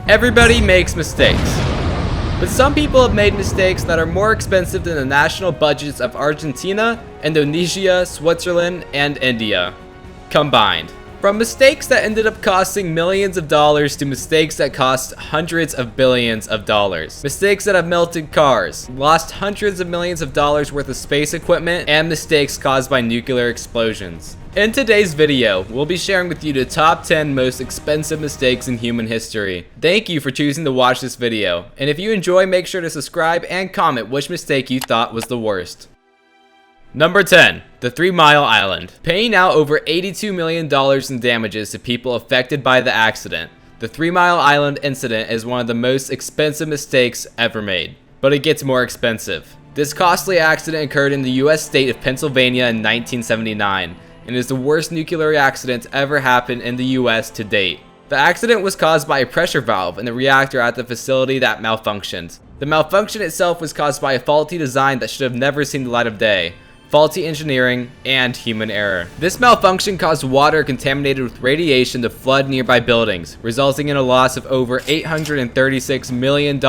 Everybody makes mistakes, but some people have made mistakes that are more expensive than the national budgets of Argentina, Indonesia, Switzerland, and India combined. From mistakes that ended up costing millions of dollars to mistakes that cost hundreds of billions of dollars. Mistakes that have melted cars, lost hundreds of millions of dollars worth of space equipment, and mistakes caused by nuclear explosions. In today's video, we'll be sharing with you the top 10 most expensive mistakes in human history. Thank you for choosing to watch this video, and if you enjoy, make sure to subscribe and comment which mistake you thought was the worst. Number 10. The 3 Mile Island. Paying out over $82 million in damages to people affected by the accident. The 3 Mile Island incident is one of the most expensive mistakes ever made. But it gets more expensive. This costly accident occurred in the US state of Pennsylvania in 1979, and is the worst nuclear accident to ever happen in the US to date. The accident was caused by a pressure valve in the reactor at the facility that malfunctioned. The malfunction itself was caused by a faulty design that should have never seen the light of day, faulty engineering, and human error. This malfunction caused water contaminated with radiation to flood nearby buildings, resulting in a loss of over $836 million,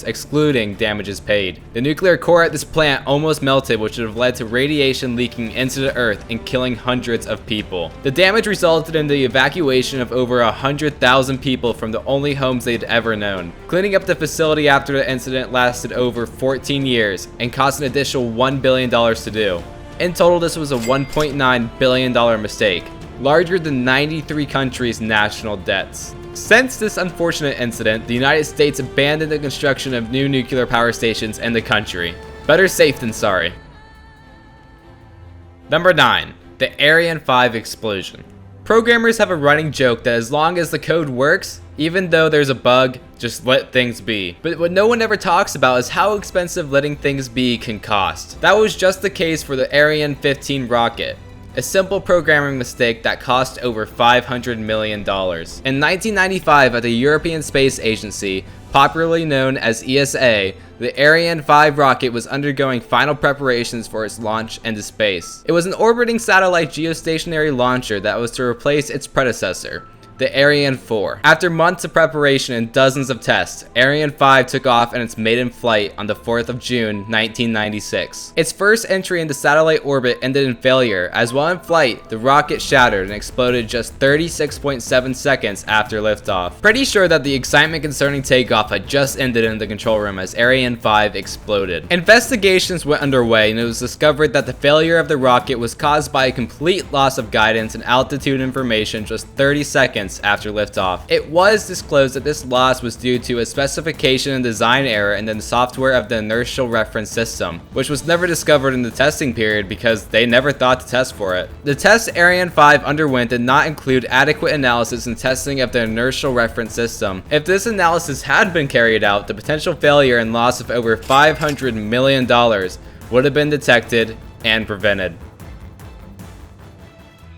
excluding damages paid. The nuclear core at this plant almost melted, which would have led to radiation leaking into the earth and killing hundreds of people. The damage resulted in the evacuation of over 100,000 people from the only homes they'd ever known. Cleaning up the facility after the incident lasted over 14 years and cost an additional $1 billion to do. In total, this was a $1.9 billion mistake, larger than 93 countries' national debts. Since this unfortunate incident, the United States abandoned the construction of new nuclear power stations in the country. Better safe than sorry. Number 9. The Ariane 5 explosion. Programmers have a running joke that as long as the code works, even though there's a bug, just let things be. But what no one ever talks about is how expensive letting things be can cost. That was just the case for the Ariane 15 rocket, a simple programming mistake that cost over $500 million. In 1995, at the European Space Agency, popularly known as ESA, the Ariane 5 rocket was undergoing final preparations for its launch into space. It was an orbiting satellite geostationary launcher that was to replace its predecessor, the Ariane 4. After months of preparation and dozens of tests, Ariane 5 took off in its maiden flight on the 4th of June, 1996. Its first entry into satellite orbit ended in failure, as while in flight, the rocket shattered and exploded just 36.7 seconds after liftoff. Pretty sure that the excitement concerning takeoff had just ended in the control room as Ariane 5 exploded. Investigations went underway, and it was discovered that the failure of the rocket was caused by a complete loss of guidance and altitude information just 30 seconds after liftoff. It was disclosed that this loss was due to a specification and design error in the software of the inertial reference system, which was never discovered in the testing period because they never thought to test for it. The tests Ariane 5 underwent did not include adequate analysis and testing of the inertial reference system. If this analysis had been carried out, the potential failure and loss of over $500 million would have been detected and prevented.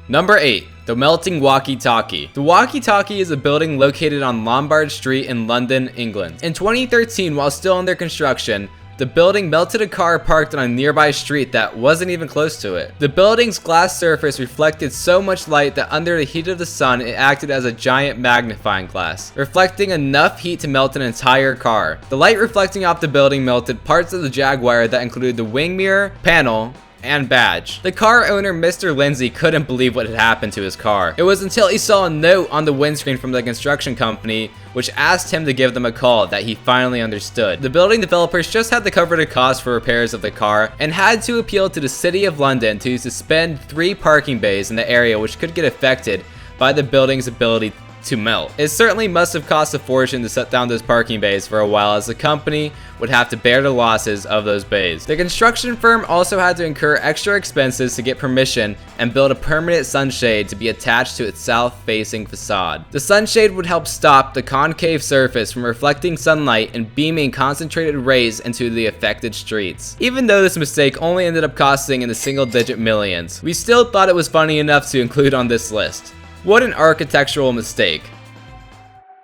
Number 8. The Melting Walkie-Talkie. The Walkie-Talkie is a building located on Lombard Street in London, England. In 2013, while still under construction, the building melted a car parked on a nearby street that wasn't even close to it. The building's glass surface reflected so much light that under the heat of the sun, it acted as a giant magnifying glass, reflecting enough heat to melt an entire car. The light reflecting off the building melted parts of the Jaguar that included the wing mirror, panel, and badge. The car owner, Mr. Lindsay, couldn't believe what had happened to his car. It was until he saw a note on the windscreen from the construction company which asked him to give them a call that he finally understood. The building developers just had to cover the cost for repairs of the car and had to appeal to the City of London to suspend 3 parking bays in the area which could get affected by the building's ability to melt. It certainly must have cost a fortune to shut down those parking bays for a while, as the company would have to bear the losses of those bays. The construction firm also had to incur extra expenses to get permission and build a permanent sunshade to be attached to its south-facing facade. The sunshade would help stop the concave surface from reflecting sunlight and beaming concentrated rays into the affected streets. Even though this mistake only ended up costing in the single-digit millions, we still thought it was funny enough to include on this list. What an architectural mistake.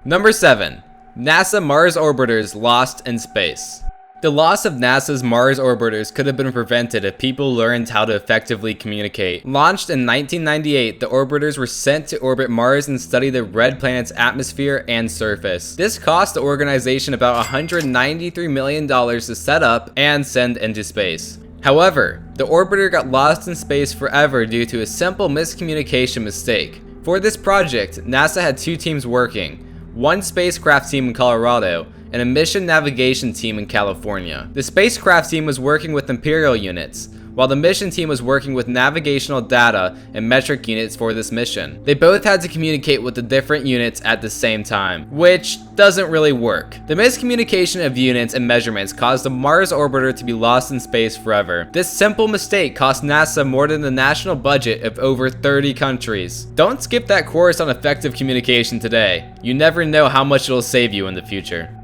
Number 7. NASA Mars orbiters lost in space. The loss of NASA's Mars orbiters could have been prevented if people learned how to effectively communicate. Launched in 1998, the orbiters were sent to orbit Mars and study the red planet's atmosphere and surface. This cost the organization about $193 million to set up and send into space. However, the orbiter got lost in space forever due to a simple miscommunication mistake. For this project, NASA had two teams working, one spacecraft team in Colorado and a mission navigation team in California. The spacecraft team was working with imperial units, while the mission team was working with navigational data and metric units for this mission. They both had to communicate with the different units at the same time, which doesn't really work. The miscommunication of units and measurements caused the Mars orbiter to be lost in space forever. This simple mistake cost NASA more than the national budget of over 30 countries. Don't skip that course on effective communication today. You never know how much it'll save you in the future.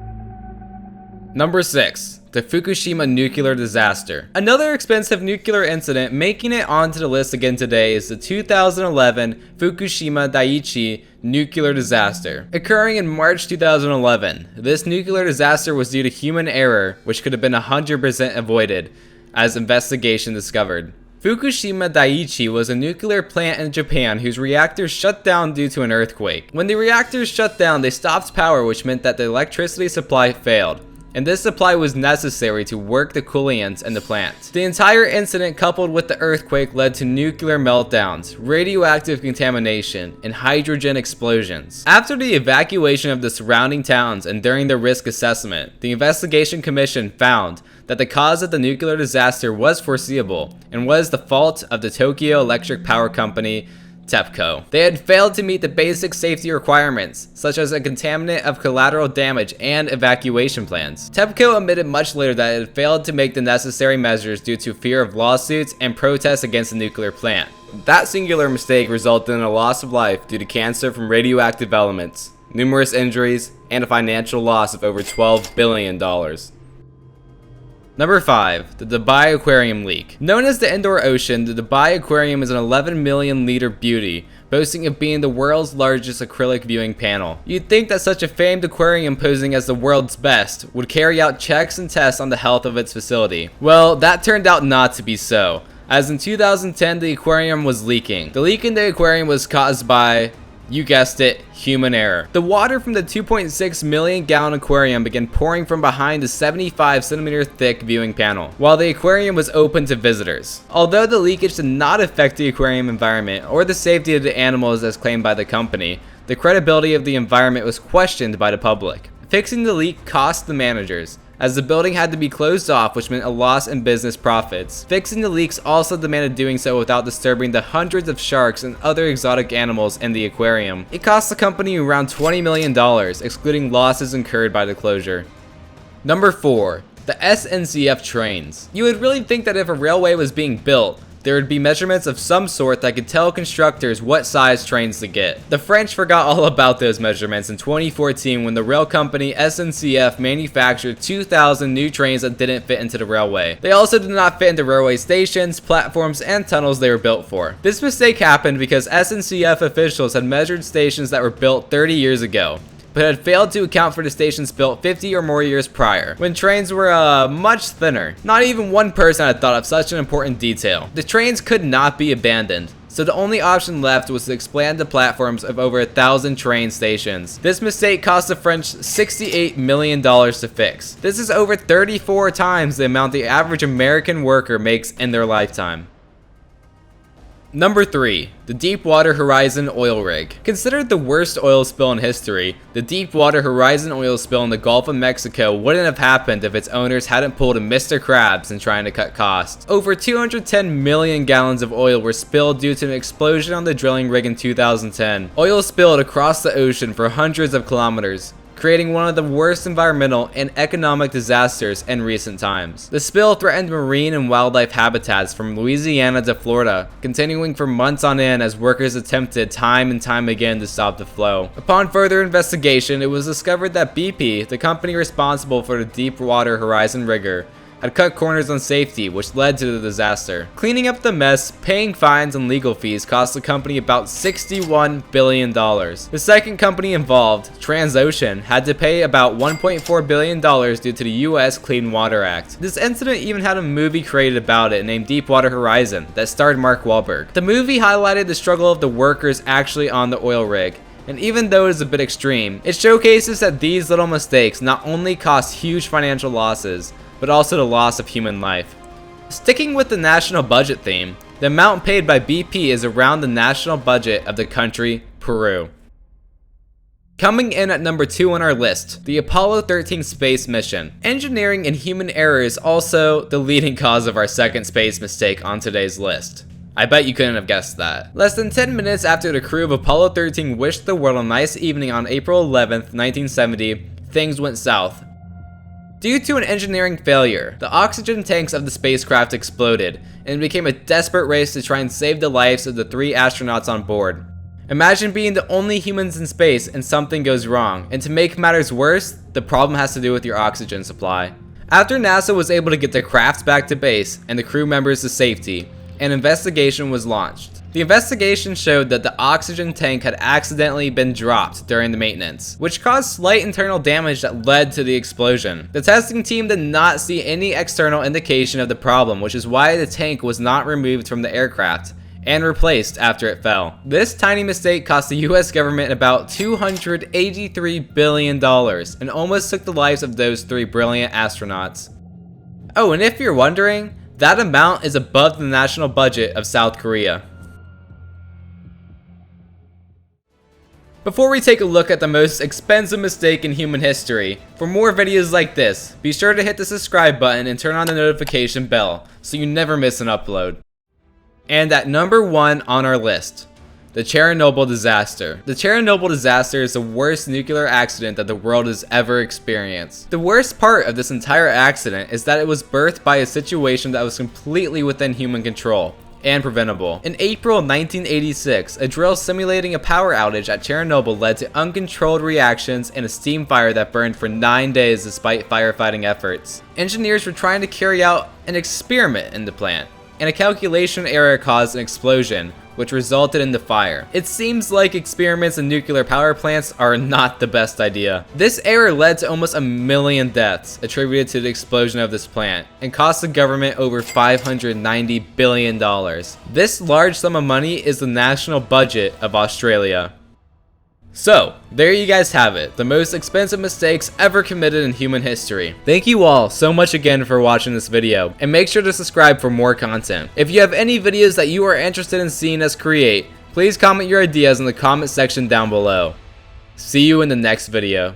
Number 6. The Fukushima nuclear disaster. Another expensive nuclear incident making it onto the list again today is the 2011 Fukushima Daiichi nuclear disaster. Occurring in March 2011, this nuclear disaster was due to human error, which could have been 100% avoided, as investigation discovered. Fukushima Daiichi was a nuclear plant in Japan whose reactors shut down due to an earthquake. When the reactors shut down, they stopped power, which meant that the electricity supply failed, and this supply was necessary to work the coolants in the plant. The entire incident coupled with the earthquake led to nuclear meltdowns, radioactive contamination, and hydrogen explosions. After the evacuation of the surrounding towns and during the risk assessment, the investigation commission found that the cause of the nuclear disaster was foreseeable and was the fault of the Tokyo Electric Power Company, TEPCO. They had failed to meet the basic safety requirements, such as a contaminant of collateral damage and evacuation plans. TEPCO admitted much later that it had failed to make the necessary measures due to fear of lawsuits and protests against the nuclear plant. That singular mistake resulted in a loss of life due to cancer from radioactive elements, numerous injuries, and a financial loss of over $12 billion. Number 5. The Dubai Aquarium leak. Known as the Indoor Ocean, the Dubai Aquarium is an 11 million liter beauty, boasting of being the world's largest acrylic viewing panel. You'd think that such a famed aquarium posing as the world's best would carry out checks and tests on the health of its facility. Well, that turned out not to be so, as in 2010 the aquarium was leaking. The leak in the aquarium was caused by, you guessed it, human error. The water from the 2.6 million gallon aquarium began pouring from behind the 75 centimeter thick viewing panel, while the aquarium was open to visitors. Although the leakage did not affect the aquarium environment or the safety of the animals as claimed by the company, the credibility of the environment was questioned by the public. Fixing the leak cost the managers, as the building had to be closed off, which meant a loss in business profits. Fixing the leaks also demanded doing so without disturbing the hundreds of sharks and other exotic animals in the aquarium. It cost the company around $20 million, excluding losses incurred by the closure. Number 4. The SNCF trains. You would really think that if a railway was being built, there would be measurements of some sort that could tell constructors what size trains to get. The French forgot all about those measurements in 2014 when the rail company SNCF manufactured 2,000 new trains that didn't fit into the railway. They also did not fit into railway stations, platforms, and tunnels they were built for. This mistake happened because SNCF officials had measured stations that were built 30 years ago, but had failed to account for the stations built 50 or more years prior, when trains were much thinner. Not even one person had thought of such an important detail. The trains could not be abandoned, so the only option left was to expand the platforms of over 1,000 train stations. This mistake cost the French $68 million to fix. This is over 34 times the amount the average American worker makes in their lifetime. Number 3. The Deepwater Horizon oil rig. Considered the worst oil spill in history, the Deepwater Horizon oil spill in the Gulf of Mexico wouldn't have happened if its owners hadn't pulled a Mr. Krabs in trying to cut costs. Over 210 million gallons of oil were spilled due to an explosion on the drilling rig in 2010. Oil spilled across the ocean for hundreds of kilometers, creating one of the worst environmental and economic disasters in recent times. The spill threatened marine and wildlife habitats from Louisiana to Florida, continuing for months on end as workers attempted time and time again to stop the flow. Upon further investigation, it was discovered that BP, the company responsible for the Deepwater Horizon rigger, had cut corners on safety, which led to the disaster. Cleaning up the mess, paying fines, and legal fees cost the company about $61 billion. The second company involved, Transocean, had to pay about $1.4 billion due to the US Clean Water Act. This incident even had a movie created about it named Deepwater Horizon that starred Mark Wahlberg. The movie highlighted the struggle of the workers actually on the oil rig, and even though it is a bit extreme, it showcases that these little mistakes not only cost huge financial losses, but also the loss of human life. Sticking with the national budget theme, the amount paid by BP is around the national budget of the country, Peru. Coming in at number 2 on our list, the Apollo 13 space mission. Engineering and human error is also the leading cause of our second space mistake on today's list. I bet you couldn't have guessed that. Less than 10 minutes after the crew of Apollo 13 wished the world a nice evening on April 11th, 1970, things went south. Due to an engineering failure, the oxygen tanks of the spacecraft exploded, and it became a desperate race to try and save the lives of the 3 astronauts on board. Imagine being the only humans in space and something goes wrong, and to make matters worse, the problem has to do with your oxygen supply. After NASA was able to get the craft back to base and the crew members to safety, an investigation was launched. The investigation showed that the oxygen tank had accidentally been dropped during the maintenance, which caused slight internal damage that led to the explosion. The testing team did not see any external indication of the problem, which is why the tank was not removed from the aircraft and replaced after it fell. This tiny mistake cost the US government about $283 billion and almost took the lives of those 3 brilliant astronauts. Oh, and if you're wondering, that amount is above the national budget of South Korea. Before we take a look at the most expensive mistake in human history, for more videos like this, be sure to hit the subscribe button and turn on the notification bell so you never miss an upload. And at number 1 on our list, the Chernobyl disaster. The Chernobyl disaster is the worst nuclear accident that the world has ever experienced. The worst part of this entire accident is that it was birthed by a situation that was completely within human control and preventable. In April 1986, a drill simulating a power outage at Chernobyl led to uncontrolled reactions and a steam fire that burned for 9 days despite firefighting efforts. Engineers were trying to carry out an experiment in the plant, and a calculation error caused an explosion, which resulted in the fire. It seems like experiments in nuclear power plants are not the best idea. This error led to almost 1 million deaths attributed to the explosion of this plant and cost the government over $590 billion. This large sum of money is the national budget of Australia. So, there you guys have it, the most expensive mistakes ever committed in human history. Thank you all so much again for watching this video, and make sure to subscribe for more content. If you have any videos that you are interested in seeing us create, please comment your ideas in the comment section down below. See you in the next video.